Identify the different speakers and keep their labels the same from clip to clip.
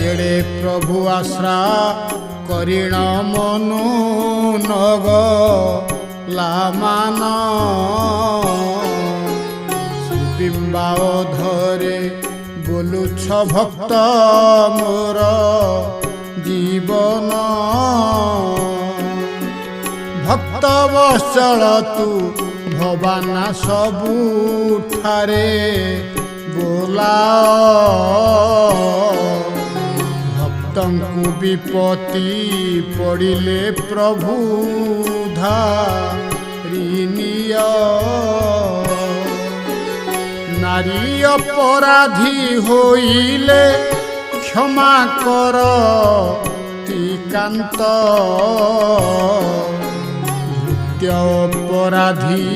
Speaker 1: एड़े प्रभु आश्रा करिण मनु नग लामान बिंबाओ धरे बोलुछ भक्त मोर जीवन भक्त वत्सल तू भवाना सबुठारे बोलाओ भक्तंकु विपत्ति पड़िले प्रभु धारिनिय नारी अपराधी होइले क्षमा कर तिकांत भृत्य अपराधी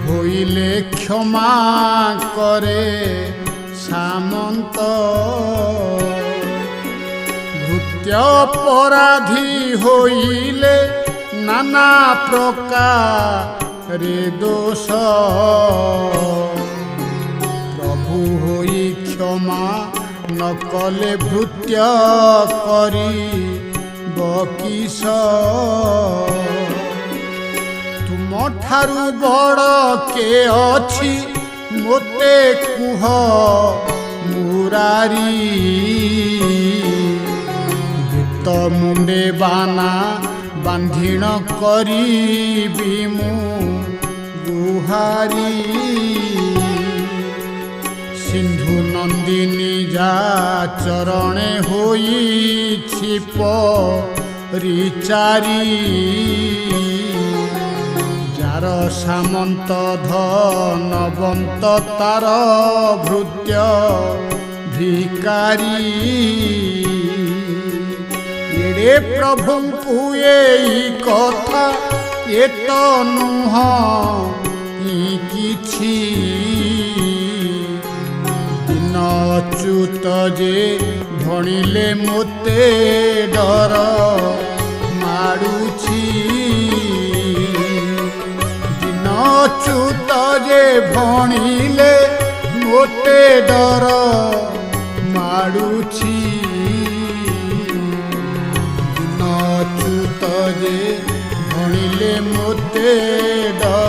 Speaker 1: होइले क्षमा करे सामंत भृत्य अपराधी होइले नाना प्रकार दोष प्रभु होई क्षमा न कले भृत्य करी बकिस तुम ठारू बड़ के अछि मोते कुह मुरारी गीत मुंडे बाना बांधिण करी मु गुहारी सिंधु नंदिनी जा चरणे होई छिप रिचारी जार सामंत धनवंत तार भृत्य भिकारी एड़े प्रभु एई कथा ए तो नुह किछि दिन अच्युत जे भणिले मोते डर माडुछि दिन अच्युत जे भणिले मोते डर माडुछि दिन अच्युत जे भणिले मोते डर